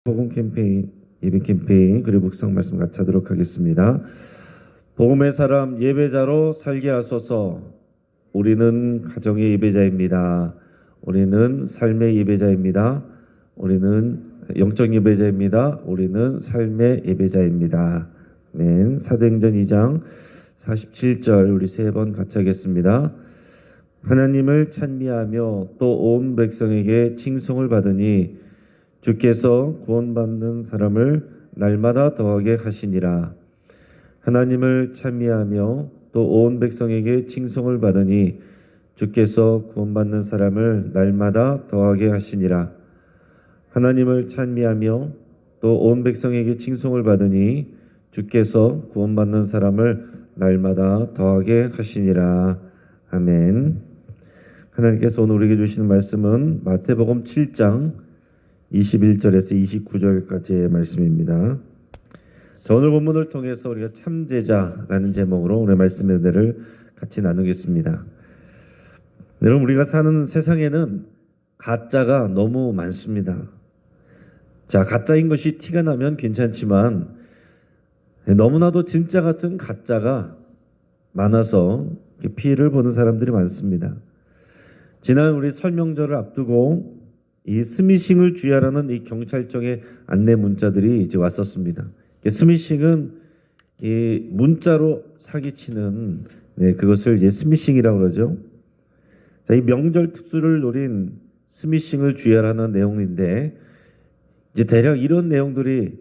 복음 캠페인, 예배 캠페인 그리고 묵상 말씀 같이 하도록 하겠습니다. 복음의 사람 예배자로 살게 하소서. 우리는 가정의 예배자입니다. 우리는 삶의 예배자입니다. 우리는 영적 예배자입니다. 우리는 삶의 예배자입니다. 아멘. 사도행전 2장 47절 우리 세 번 같이 하겠습니다. 하나님을 찬미하며 또 온 백성에게 칭송을 받으니 주께서 구원받는 사람을 날마다 더하게 하시니라. 하나님을 찬미하며 또 온 백성에게 칭송을 받으니 주께서 구원받는 사람을 날마다 더하게 하시니라. 하나님을 찬미하며 또 온 백성에게 칭송을 받으니 주께서 구원받는 사람을 날마다 더하게 하시니라. 아멘. 하나님께서 오늘 우리에게 주시는 말씀은 마태복음 7장 21절에서 29절까지의 말씀입니다. 자, 오늘 본문을 통해서 우리가 참제자라는 제목으로 오늘 말씀을 같이 나누겠습니다. 여러분, 우리가 사는 세상에는 가짜가 너무 많습니다. 자, 가짜인 것이 티가 나면 괜찮지만 너무나도 진짜 같은 가짜가 많아서 피해를 보는 사람들이 많습니다. 지난 우리 설명절을 앞두고 이 스미싱을 주의하라는 이 경찰청의 안내 문자들이 이제 왔었습니다. 스미싱은 이 문자로 사기치는 그것을 이제 스미싱이라고 그러죠. 자, 이 명절 특수를 노린 스미싱을 주의하라는 내용인데 이제 대략 이런 내용들이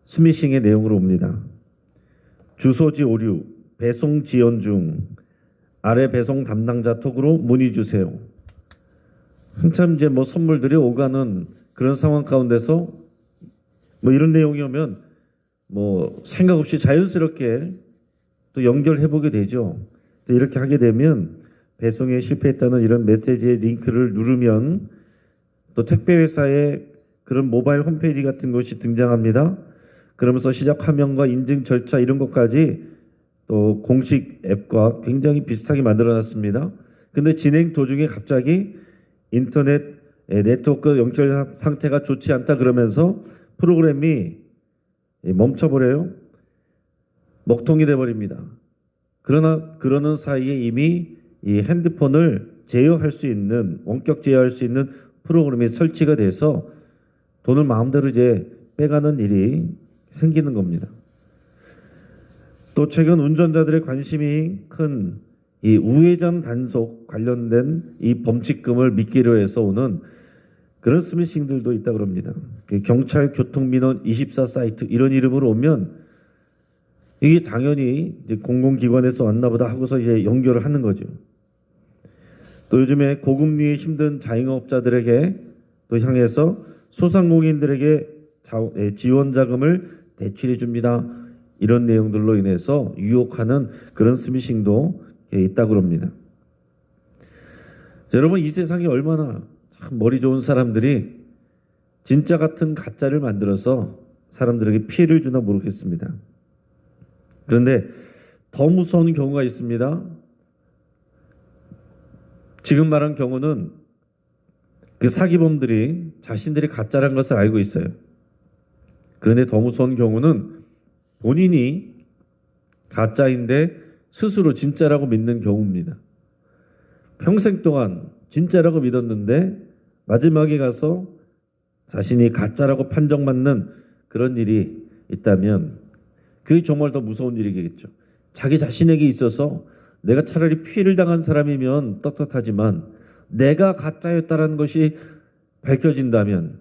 스미싱의 내용으로 옵니다. 주소지 오류, 배송 지연 중, 아래 배송 담당자 톡으로 문의 주세요. 한참 이제 선물들이 오가는 그런 상황 가운데서 이런 내용이 오면 생각 없이 자연스럽게 또 연결해 보게 되죠. 이렇게 하게 되면 배송에 실패했다는 이런 메시지의 링크를 누르면 또 택배 회사의 그런 모바일 홈페이지 같은 것이 등장합니다. 그러면서 시작 화면과 인증 절차 이런 것까지 또 공식 앱과 굉장히 비슷하게 만들어 놨습니다. 근데 진행 도중에 갑자기 인터넷 네트워크 연결 상태가 좋지 않다 그러면서 프로그램이 멈춰버려요. 먹통이 돼버립니다. 그러나 그러는 사이에 이미 이 핸드폰을 제어할 수 있는, 원격 제어할 수 있는 프로그램이 설치가 돼서 돈을 마음대로 이제 빼가는 일이 생기는 겁니다. 또 최근 운전자들의 관심이 큰 이 우회전 단속 관련된 이 범칙금을 미끼로 해서 오는 그런 스미싱들도 있다 그럽니다. 경찰 교통민원 24 사이트 이런 이름으로 오면 이게 당연히 이제 공공기관에서 왔나 보다 하고서 이제 연결을 하는 거죠. 또 요즘에 고금리에 힘든 자영업자들에게 또 향해서 소상공인들에게 지원 자금을 대출해 줍니다. 이런 내용들로 인해서 유혹하는 그런 스미싱도 있다고 합니다. 여러분, 이 세상에 얼마나 참 머리 좋은 사람들이 진짜 같은 가짜를 만들어서 사람들에게 피해를 주나 모르겠습니다. 그런데 더 무서운 경우가 있습니다. 지금 말한 경우는 그 사기범들이 자신들이 가짜라는 것을 알고 있어요. 그런데 더 무서운 경우는 본인이 가짜인데 스스로 진짜라고 믿는 경우입니다. 평생 동안 진짜라고 믿었는데 마지막에 가서 자신이 가짜라고 판정받는 그런 일이 있다면 그게 정말 더 무서운 일이겠죠. 자기 자신에게 있어서 내가 차라리 피해를 당한 사람이면 떳떳하지만 내가 가짜였다는 것이 밝혀진다면,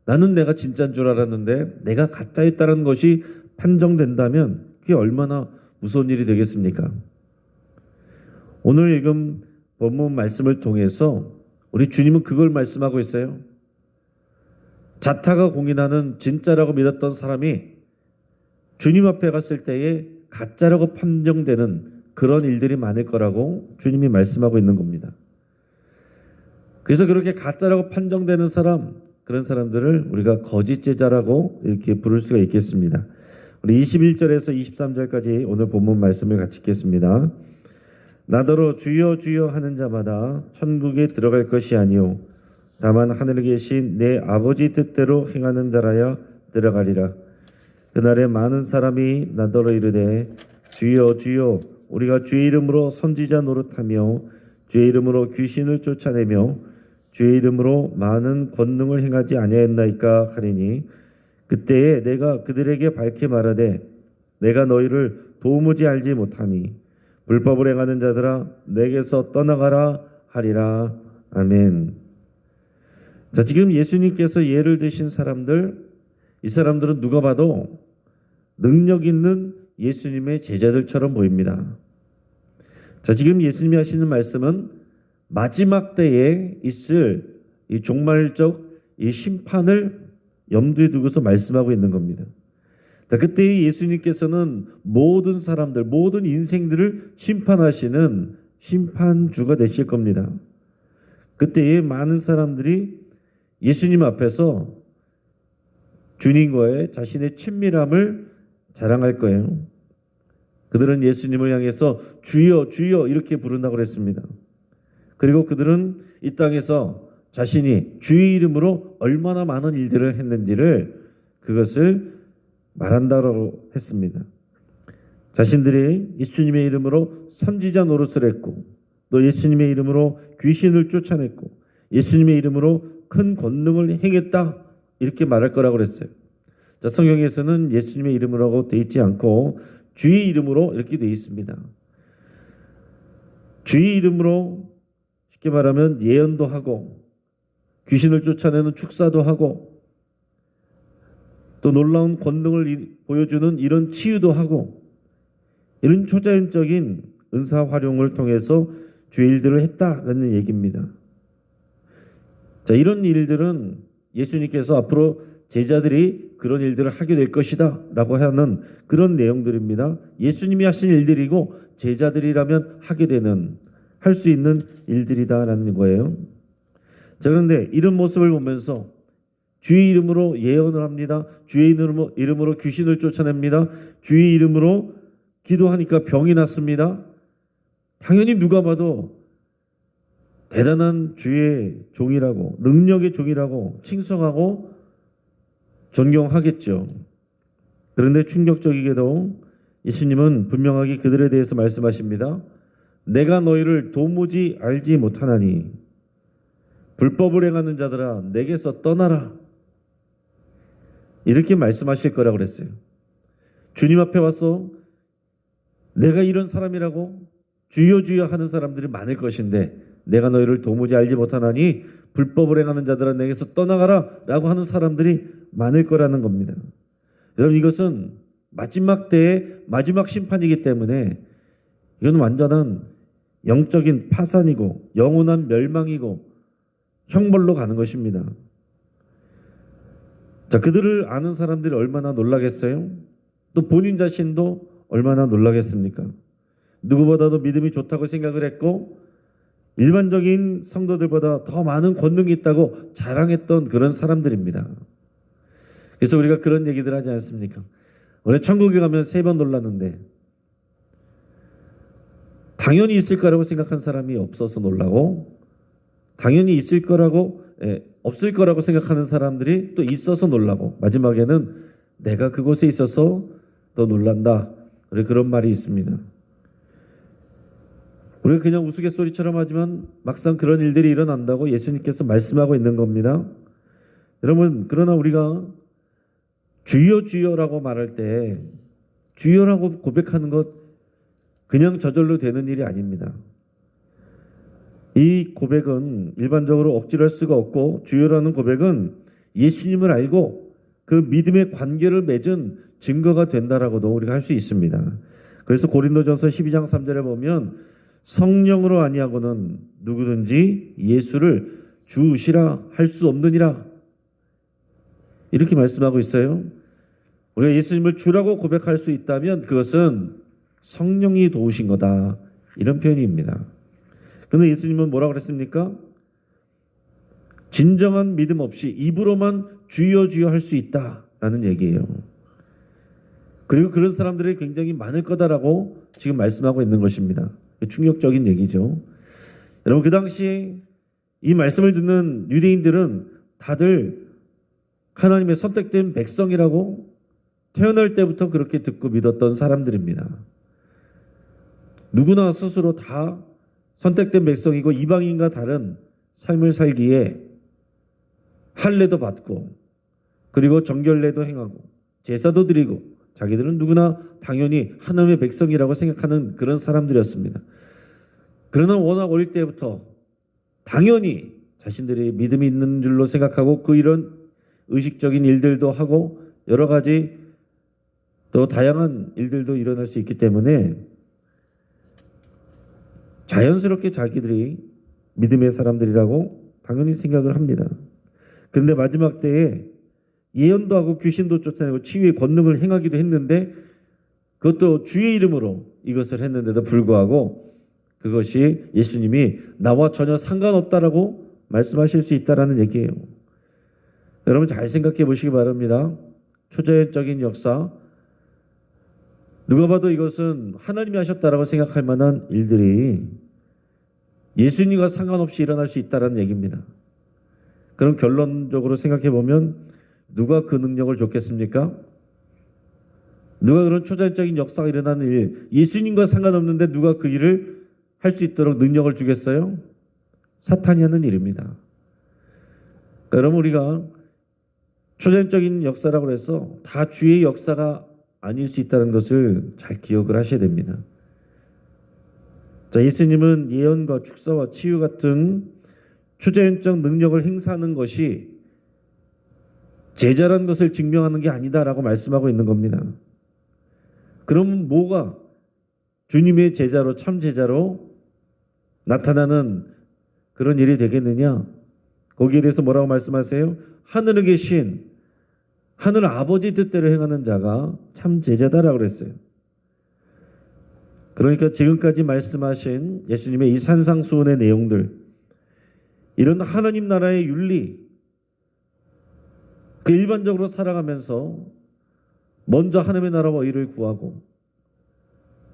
나는 내가 진짜인 줄 알았는데 내가 가짜였다는 것이 판정된다면 그게 얼마나 무서운 일이 되겠습니까? 오늘 읽은 본문 말씀을 통해서 우리 주님은 그걸 말씀하고 있어요. 자타가 공인하는 진짜라고 믿었던 사람이 주님 앞에 갔을 때에 가짜라고 판정되는 그런 일들이 많을 거라고 주님이 말씀하고 있는 겁니다. 그래서 그렇게 가짜라고 판정되는 사람, 그런 사람들을 우리가 거짓 제자라고 이렇게 부를 수가 있겠습니다. 우리 21절에서 23절까지 오늘 본문 말씀을 같이 읽겠습니다. 나더러 주여 주여 하는 자마다 천국에 들어갈 것이 아니요 다만 하늘에 계신 내 아버지 뜻대로 행하는 자라야 들어가리라. 그날에 많은 사람이 나더러 이르되 주여 주여 우리가 주의 이름으로 선지자 노릇하며 주의 이름으로 귀신을 쫓아내며 주의 이름으로 많은 권능을 행하지 아니하였나이까 하리니 그때에 내가 그들에게 밝히 말하되 내가 너희를 도무지 알지 못하니 불법을 행하는 자들아 내게서 떠나가라 하리라. 아멘. 자, 지금 예수님께서 예를 드신 사람들, 이 사람들은 누가 봐도 능력 있는 예수님의 제자들처럼 보입니다. 자, 지금 예수님이 하시는 말씀은 마지막 때에 있을 이 종말적 이 심판을 염두에 두고서 말씀하고 있는 겁니다. 자, 그때 예수님께서는 모든 사람들, 모든 인생들을 심판하시는 심판주가 되실 겁니다. 그때에 많은 사람들이 예수님 앞에서 주님과의 자신의 친밀함을 자랑할 거예요. 그들은 예수님을 향해서 주여 주여 이렇게 부른다고 그랬습니다. 그리고 그들은 이 땅에서 자신이 주의 이름으로 얼마나 많은 일들을 했는지를 그것을 말한다고 했습니다. 자신들이 예수님의 이름으로 선지자 노릇을 했고 또 예수님의 이름으로 귀신을 쫓아냈고 예수님의 이름으로 큰 권능을 행했다 이렇게 말할 거라고 그랬어요. 자, 성경에서는 예수님의 이름으로 되어 있지 않고 주의 이름으로 이렇게 되어 있습니다. 주의 이름으로 쉽게 말하면 예언도 하고 귀신을 쫓아내는 축사도 하고 또 놀라운 권능을 보여주는 이런 치유도 하고 이런 초자연적인 은사 활용을 통해서 주의 일들을 했다라는 얘기입니다. 자, 이런 일들은 예수님께서 앞으로 제자들이 그런 일들을 하게 될 것이다 라고 하는 그런 내용들입니다. 예수님이 하신 일들이고 제자들이라면 하게 되는 할 수 있는 일들이다라는 거예요. 자, 그런데 이런 모습을 보면서 주의 이름으로 예언을 합니다. 주의 이름으로 귀신을 쫓아냅니다. 주의 이름으로 기도하니까 병이 났습니다. 당연히 누가 봐도 대단한 주의 종이라고 능력의 종이라고 칭송하고 존경하겠죠. 그런데 충격적이게도 예수님은 분명하게 그들에 대해서 말씀하십니다. 내가 너희를 도무지 알지 못하나니 불법을 행하는 자들아 내게서 떠나라. 이렇게 말씀하실 거라고 그랬어요. 주님 앞에 와서 내가 이런 사람이라고 주여 주여 하는 사람들이 많을 것인데 내가 너희를 도무지 알지 못하나니 불법을 행하는 자들아 내게서 떠나가라 라고 하는 사람들이 많을 거라는 겁니다. 여러분, 이것은 마지막 때의 마지막 심판이기 때문에 이건 완전한 영적인 파산이고 영원한 멸망이고 형벌로 가는 것입니다. 자, 그들을 아는 사람들이 얼마나 놀라겠어요? 또 본인 자신도 얼마나 놀라겠습니까? 누구보다도 믿음이 좋다고 생각을 했고 일반적인 성도들보다 더 많은 권능이 있다고 자랑했던 그런 사람들입니다. 그래서 우리가 그런 얘기들 하지 않습니까? 원래 천국에 가면 3번 놀랐는데 당연히 있을 거라고 생각한 사람이 없어서 놀라고 당연히 있을 거라고 없을 거라고 생각하는 사람들이 또 있어서 놀라고 마지막에는 내가 그곳에 있어서 더 놀란다. 그런 말이 있습니다. 우리가 그냥 우스갯소리처럼 하지만 막상 그런 일들이 일어난다고 예수님께서 말씀하고 있는 겁니다. 여러분, 그러나 우리가 주여 주여라고 말할 때 주여라고 고백하는 것 그냥 저절로 되는 일이 아닙니다. 이 고백은 일반적으로 억지로 할 수가 없고 주여라는 고백은 예수님을 알고 그 믿음의 관계를 맺은 증거가 된다라고도 우리가 할 수 있습니다. 그래서 고린도전서 12장 3절에 보면 성령으로 아니하고는 누구든지 예수를 주시라 할 수 없느니라 이렇게 말씀하고 있어요. 우리가 예수님을 주라고 고백할 수 있다면 그것은 성령이 도우신 거다 이런 표현입니다. 그런데 예수님은 뭐라고 그랬습니까? 진정한 믿음 없이 입으로만 주여 주여 할 수 있다라는 얘기예요. 그리고 그런 사람들이 굉장히 많을 거다라고 지금 말씀하고 있는 것입니다. 충격적인 얘기죠. 여러분, 그 당시 이 말씀을 듣는 유대인들은 다들 하나님의 선택된 백성이라고 태어날 때부터 그렇게 듣고 믿었던 사람들입니다. 누구나 스스로 다 선택된 백성이고 이방인과 다른 삶을 살기에 할례도 받고 그리고 정결례도 행하고 제사도 드리고 자기들은 누구나 당연히 하나님의 백성이라고 생각하는 그런 사람들이었습니다. 그러나 워낙 어릴 때부터 당연히 자신들이 믿음이 있는 줄로 생각하고 그 이런 의식적인 일들도 하고 여러 가지 또 다양한 일들도 일어날 수 있기 때문에 자연스럽게 자기들이 믿음의 사람들이라고 당연히 생각을 합니다. 그런데 마지막 때에 예언도 하고 귀신도 쫓아내고 치유의 권능을 행하기도 했는데 그것도 주의 이름으로 이것을 했는데도 불구하고 그것이 예수님이 나와 전혀 상관없다라고 말씀하실 수 있다라는 얘기예요. 여러분 잘 생각해 보시기 바랍니다. 초자연적인 역사, 누가 봐도 이것은 하나님이 하셨다라고 생각할 만한 일들이 예수님과 상관없이 일어날 수 있다라는 얘기입니다. 그럼 결론적으로 생각해 보면 누가 그 능력을 줬겠습니까? 누가 그런 초자연적인 역사가 일어나는 일, 예수님과 상관없는데 누가 그 일을 할 수 있도록 능력을 주겠어요? 사탄이 하는 일입니다. 여러분 우리가 초자연적인 역사라고 해서 다 주의 역사가 아닐 수 있다는 것을 잘 기억을 하셔야 됩니다. 자, 예수님은 예언과 축사와 치유 같은 초자연적 능력을 행사하는 것이 제자라는 것을 증명하는 게 아니다라고 말씀하고 있는 겁니다. 그럼 뭐가 주님의 제자로 참 제자로 나타나는 그런 일이 되겠느냐? 거기에 대해서 뭐라고 말씀하세요? 하늘에 계신 하늘 아버지 뜻대로 행하는 자가 참 제자다라고 그랬어요. 그러니까 지금까지 말씀하신 예수님의 이 산상수훈의 내용들, 이런 하나님 나라의 윤리, 그 일반적으로 살아가면서 먼저 하나님의 나라와 의를 구하고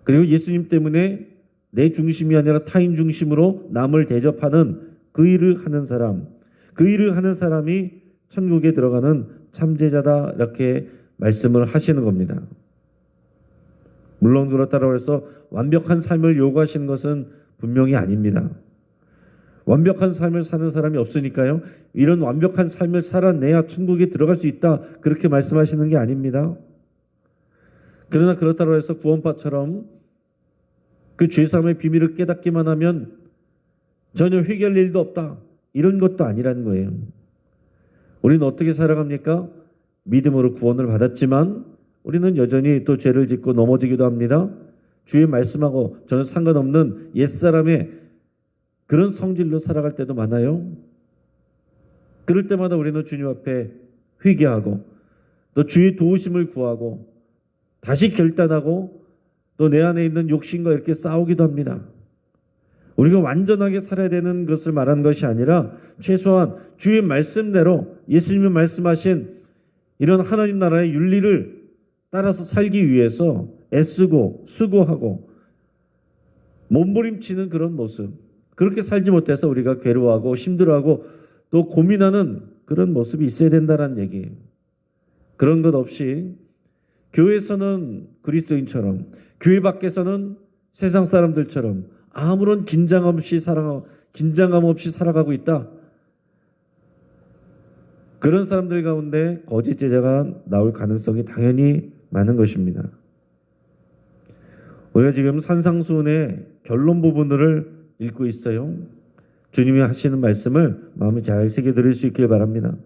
그리고 예수님 때문에 내 중심이 아니라 타인 중심으로 남을 대접하는 그 일을 하는 사람, 그 일을 하는 사람이 천국에 들어가는 참제자다 이렇게 말씀을 하시는 겁니다. 물론 그렇다고 해서 완벽한 삶을 요구하시는 것은 분명히 아닙니다. 완벽한 삶을 사는 사람이 없으니까요. 이런 완벽한 삶을 살아내야 천국에 들어갈 수 있다 그렇게 말씀하시는 게 아닙니다. 그러나 그렇다고 해서 구원파처럼 그 죄사함의 비밀을 깨닫기만 하면 전혀 회개할 일도 없다 이런 것도 아니라는 거예요. 우리는 어떻게 살아갑니까? 믿음으로 구원을 받았지만 우리는 여전히 또 죄를 짓고 넘어지기도 합니다. 주의 말씀하고 전혀 상관없는 옛사람의 그런 성질로 살아갈 때도 많아요. 그럴 때마다 우리는 주님 앞에 회개하고 또 주의 도우심을 구하고 다시 결단하고 또 내 안에 있는 욕심과 이렇게 싸우기도 합니다. 우리가 완전하게 살아야 되는 것을 말하는 것이 아니라 최소한 주의 말씀대로 예수님이 말씀하신 이런 하나님 나라의 윤리를 따라서 살기 위해서 애쓰고 수고하고 몸부림치는 그런 모습, 그렇게 살지 못해서 우리가 괴로워하고 힘들어하고 또 고민하는 그런 모습이 있어야 된다는 얘기예요. 그런 것 없이 교회에서는 그리스도인처럼 교회 밖에서는 세상 사람들처럼 아무런 긴장감 없이 살아가고 있다. 그런 사람들 가운데 거짓 제자가 나올 가능성이 당연히 많은 것입니다. 우리가 지금 산상수훈의 결론 부분을 읽고 있어요. 주님이 하시는 말씀을 마음에 잘 새겨 들을 수 있길 바랍니다.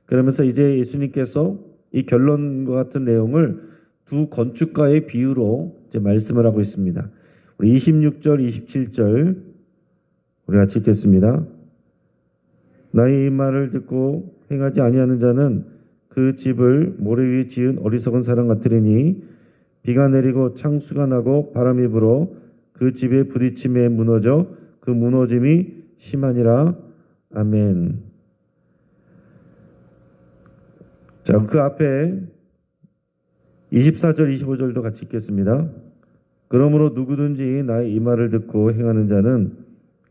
그러면서 이제 예수님께서 이 결론과 같은 내용을 두 건축가의 비유로 이제 말씀을 하고 있습니다. 우리 26절, 27절 우리 같이 읽겠습니다. 나의 이 말을 듣고 행하지 아니하는 자는 그 집을 모래 위에 지은 어리석은 사람 같으리니 비가 내리고 창수가 나고 바람이 불어 그 집에 부딪힘에 무너져 그 무너짐이 심하니라. 아멘. 자, 그 앞에 24절, 25절도 같이 읽겠습니다. 그러므로 누구든지 나의 이 말을 듣고 행하는 자는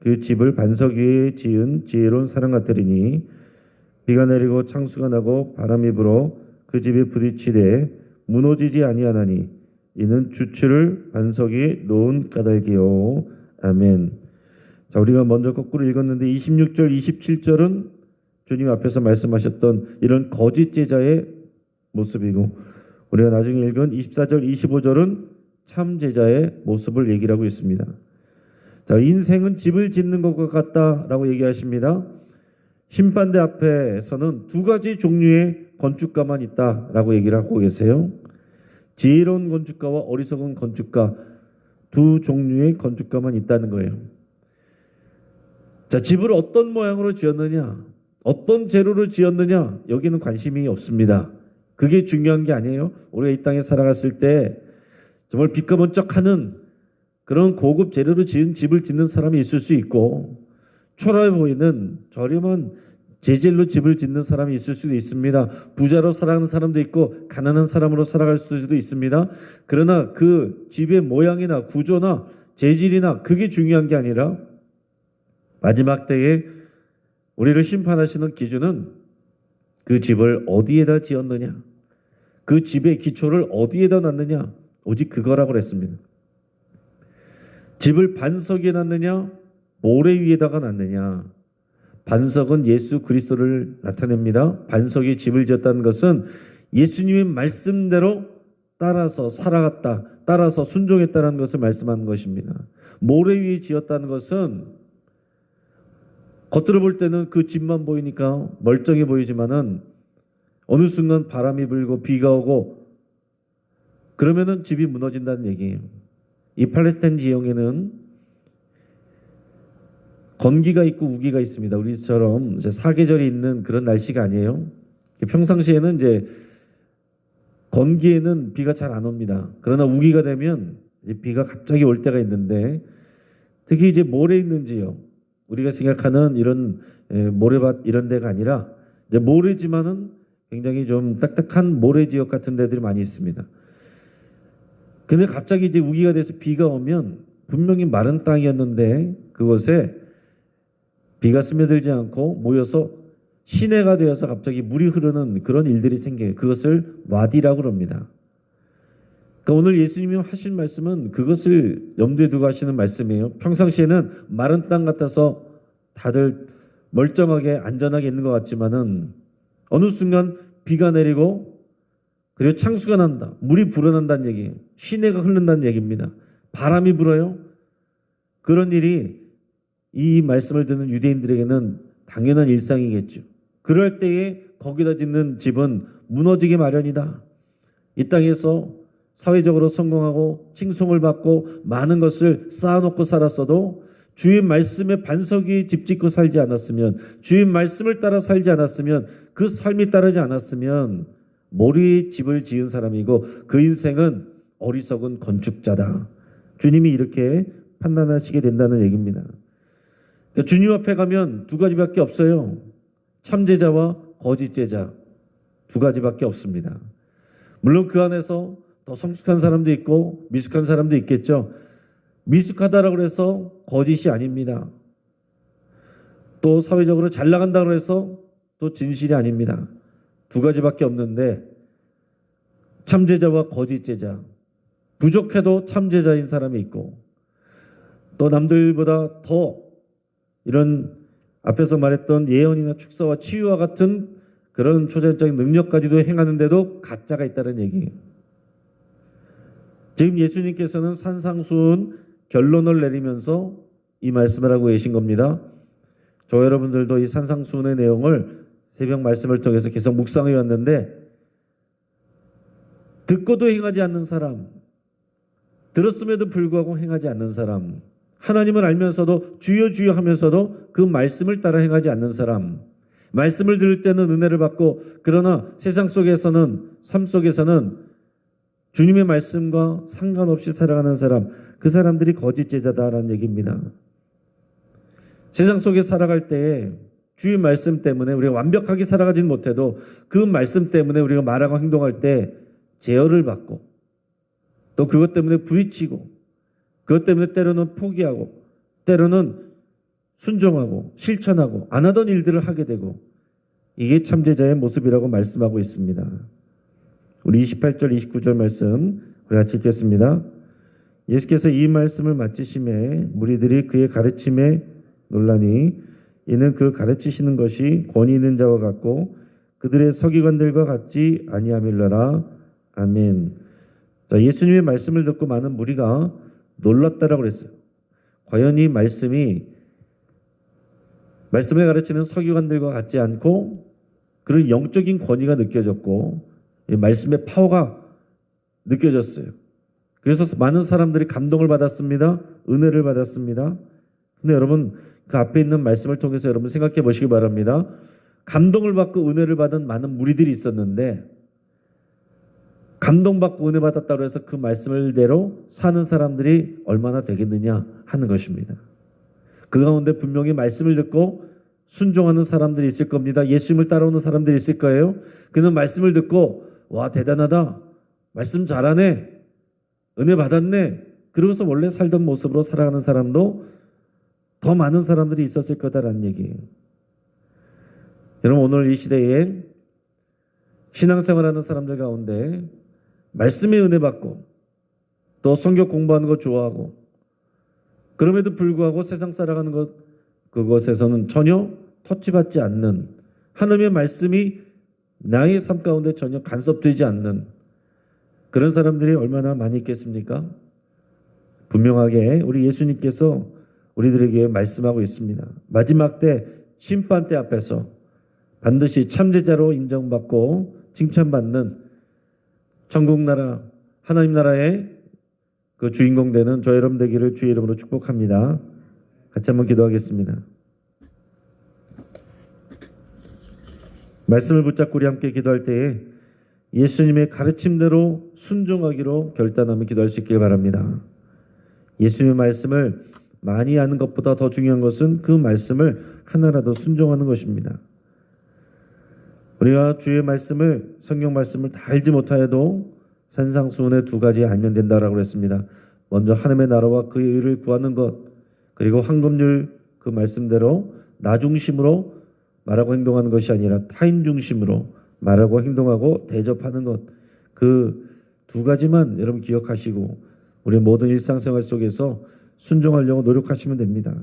그 집을 반석 위에 지은 지혜로운 사람 같으리니 비가 내리고 창수가 나고 바람이 불어 그 집에 부딪히되 무너지지 아니하나니 이는 주추를 반석 위에 놓은 까닭이요. 아멘. 자, 우리가 먼저 거꾸로 읽었는데 26절, 27절은 주님 앞에서 말씀하셨던 이런 거짓 제자의 모습이고, 우리가 나중에 읽은 24절, 25절은 참 제자의 모습을 얘기를 하고 있습니다. 자, 인생은 집을 짓는 것과 같다라고 얘기하십니다. 심판대 앞에서는 두 가지 종류의 건축가만 있다라고 얘기를 하고 계세요. 지혜로운 건축가와 어리석은 건축가, 두 종류의 건축가만 있다는 거예요. 자, 집을 어떤 모양으로 지었느냐, 어떤 재료로 지었느냐, 여기는 관심이 없습니다. 그게 중요한 게 아니에요. 우리가 이 땅에 살아갔을 때 정말 빛과 번쩍하는 그런 고급 재료로 지은 집을 짓는 사람이 있을 수 있고, 초라해 보이는 저렴한 재질로 집을 짓는 사람이 있을 수도 있습니다. 부자로 살아가는 사람도 있고 가난한 사람으로 살아갈 수도 있습니다. 그러나 그 집의 모양이나 구조나 재질이나 그게 중요한 게 아니라 마지막 때에 우리를 심판하시는 기준은 그 집을 어디에다 지었느냐, 그 집의 기초를 어디에다 놨느냐, 오직 그거라고 그랬습니다. 집을 반석 위에 놨느냐, 모래 위에다가 놨느냐. 반석은 예수 그리스도를 나타냅니다. 반석이 집을 지었다는 것은 예수님의 말씀대로 따라서 살아갔다, 따라서 순종했다는 것을 말씀하는 것입니다. 모래 위에 지었다는 것은 겉으로 볼 때는 그 집만 보이니까 멀쩡해 보이지만은 어느 순간 바람이 불고 비가 오고 그러면은 집이 무너진다는 얘기예요. 이 팔레스타인 지형에는 건기가 있고 우기가 있습니다. 우리처럼 이제 사계절이 있는 그런 날씨가 아니에요. 평상시에는 이제 건기에는 비가 잘 안 옵니다. 그러나 우기가 되면 이제 비가 갑자기 올 때가 있는데, 특히 이제 모래 있는 지역, 우리가 생각하는 이런 모래밭 이런 데가 아니라 이제 모래지만은 굉장히 좀 딱딱한 모래 지역 같은 데들이 많이 있습니다. 근데 갑자기 이제 우기가 돼서 비가 오면 분명히 마른 땅이었는데 그곳에 비가 스며들지 않고 모여서 시내가 되어서 갑자기 물이 흐르는 그런 일들이 생겨요. 그것을 와디라고 그럽니다. 그러니까 오늘 예수님이 하신 말씀은 그것을 염두에 두고 하시는 말씀이에요. 평상시에는 마른 땅 같아서 다들 멀쩡하게 안전하게 있는 것 같지만은 어느 순간 비가 내리고 그리고 창수가 난다, 물이 불어난다는 얘기예요. 시내가 흐른다는 얘기입니다. 바람이 불어요. 그런 일이 이 말씀을 듣는 유대인들에게는 당연한 일상이겠죠. 그럴 때에 거기다 짓는 집은 무너지기 마련이다. 이 땅에서 사회적으로 성공하고 칭송을 받고 많은 것을 쌓아놓고 살았어도 주의 말씀에 반석 위에 집 짓고 살지 않았으면, 주의 말씀을 따라 살지 않았으면, 그 삶이 따르지 않았으면 모리의 집을 지은 사람이고 그 인생은 어리석은 건축자다. 주님이 이렇게 판단하시게 된다는 얘기입니다. 그러니까 주님 앞에 가면 두 가지밖에 없어요. 참제자와 거짓 제자, 두 가지밖에 없습니다. 물론 그 안에서 더 성숙한 사람도 있고 미숙한 사람도 있겠죠. 미숙하다라고 해서 거짓이 아닙니다. 또 사회적으로 잘 나간다고 해서 또 진실이 아닙니다. 두 가지밖에 없는데 참제자와 거짓 제자, 부족해도 참제자인 사람이 있고 또 남들보다 더 이런 앞에서 말했던 예언이나 축사와 치유와 같은 그런 초자연적인 능력까지도 행하는데도 가짜가 있다는 얘기예요. 지금 예수님께서는 산상수훈 결론을 내리면서 이 말씀을 하고 계신 겁니다. 저 여러분들도 이 산상수훈의 내용을 새벽 말씀을 통해서 계속 묵상해 왔는데, 듣고도 행하지 않는 사람, 들었음에도 불구하고 행하지 않는 사람, 하나님을 알면서도 주여 주여 하면서도 그 말씀을 따라 행하지 않는 사람, 말씀을 들을 때는 은혜를 받고 그러나 세상 속에서는, 삶 속에서는 주님의 말씀과 상관없이 살아가는 사람, 그 사람들이 거짓 제자다라는 얘기입니다. 세상 속에 살아갈 때에 주의 말씀 때문에 우리가 완벽하게 살아가지는 못해도 그 말씀 때문에 우리가 말하고 행동할 때 제어를 받고 또 그것 때문에 부딪히고 그것 때문에 때로는 포기하고 때로는 순종하고 실천하고 안 하던 일들을 하게 되고, 이게 참제자의 모습이라고 말씀하고 있습니다. 우리 28절 29절 말씀 우리 같이 읽겠습니다. 예수께서 이 말씀을 마치심에 무리들이 그의 가르침에 놀라니 이는 그 가르치시는 것이 권위 있는 자와 같고 그들의 서기관들과 같지 아니함일러라. 아멘. 자, 예수님의 말씀을 듣고 많은 무리가 놀랐다라고 그랬어요. 과연 이 말씀을 가르치는 서기관들과 같지 않고 그런 영적인 권위가 느껴졌고 이 말씀의 파워가 느껴졌어요. 그래서 많은 사람들이 감동을 받았습니다. 은혜를 받았습니다. 근데 여러분, 그 앞에 있는 말씀을 통해서 여러분 생각해 보시기 바랍니다. 감동을 받고 은혜를 받은 많은 무리들이 있었는데 감동받고 은혜 받았다고 해서 그 말씀을대로 사는 사람들이 얼마나 되겠느냐 하는 것입니다. 그 가운데 분명히 말씀을 듣고 순종하는 사람들이 있을 겁니다. 예수님을 따라오는 사람들이 있을 거예요. 그는 말씀을 듣고 와, 대단하다, 말씀 잘하네, 은혜 받았네, 그러고서 원래 살던 모습으로 살아가는 사람도 더 많은 사람들이 있었을 거다라는 얘기예요. 여러분, 오늘 이 시대에 신앙생활하는 사람들 가운데 말씀에 은혜 받고 또 성경 공부하는 거 좋아하고 그럼에도 불구하고 세상 살아가는 것, 그것에서는 전혀 터치받지 않는, 하나님의 말씀이 나의 삶 가운데 전혀 간섭되지 않는 그런 사람들이 얼마나 많이 있겠습니까? 분명하게 우리 예수님께서 우리들에게 말씀하고 있습니다. 마지막 때, 심판 때 앞에서 반드시 참제자로 인정받고 칭찬받는 천국 나라, 하나님 나라의 그 주인공 되는 저 여러분 되기를 주의 이름으로 축복합니다. 같이 한번 기도하겠습니다. 말씀을 붙잡고 우리 함께 기도할 때에 예수님의 가르침대로 순종하기로 결단하며 기도할 수 있길 바랍니다. 예수님의 말씀을 많이 아는 것보다 더 중요한 것은 그 말씀을 하나라도 순종하는 것입니다. 우리가 주의 말씀을, 성경 말씀을 다 알지 못하여도 산상수훈의 두 가지 알면 된다라고 했습니다. 먼저 하나님의 나라와 그의 의를 구하는 것, 그리고 황금률 그 말씀대로 나 중심으로 말하고 행동하는 것이 아니라 타인 중심으로 말하고 행동하고 대접하는 것, 그 두 가지만 여러분 기억하시고 우리 모든 일상생활 속에서 순종하려고 노력하시면 됩니다.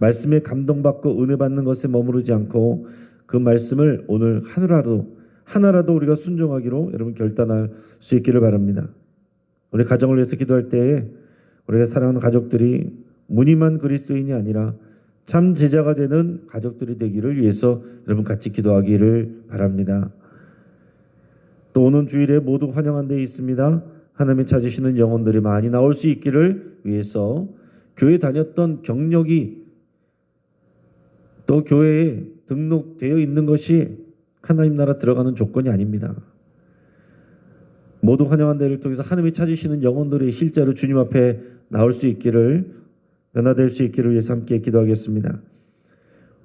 말씀에 감동받고 은혜 받는 것에 머무르지 않고 그 말씀을 오늘 하나라도 우리가 순종하기로 여러분 결단할 수 있기를 바랍니다. 우리 가정을 위해서 기도할 때에 우리가 사랑하는 가족들이 무늬만 그리스도인이 아니라 참 제자가 되는 가족들이 되기를 위해서 여러분 같이 기도하기를 바랍니다. 또 오는 주일에 모두 환영한 데 있습니다. 하나님이 찾으시는 영혼들이 많이 나올 수 있기를 위해서 교회 다녔던 경력이 또 교회에 등록되어 있는 것이 하나님 나라 들어가는 조건이 아닙니다. 모두 환영한 데를 통해서 하나님이 찾으시는 영혼들이 실제로 주님 앞에 나올 수 있기를, 변화될 수 있기를 위해서 함께 기도하겠습니다.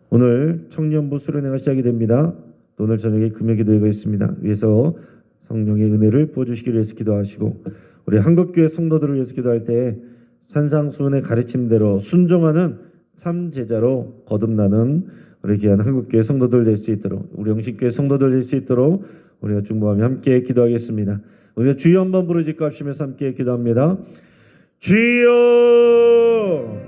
오늘 청년부 수련회가 시작이 됩니다. 오늘 저녁에 금요기도회가 있습니다. 위에서 성령의 은혜를 부어주시기를 위해서 기도하시고 우리 한국교회 성도들을 위해서 기도할 때 산상수훈의 가르침대로 순종하는 참 제자로 거듭나는 우리 귀한 한국교회 성도들 될 수 있도록, 우리 영신교회 성도들 될 수 있도록 우리가 중보하며 함께 기도하겠습니다. 우리가 주여 한번 부르짖고 합시면서 함께 기도합니다. 주여!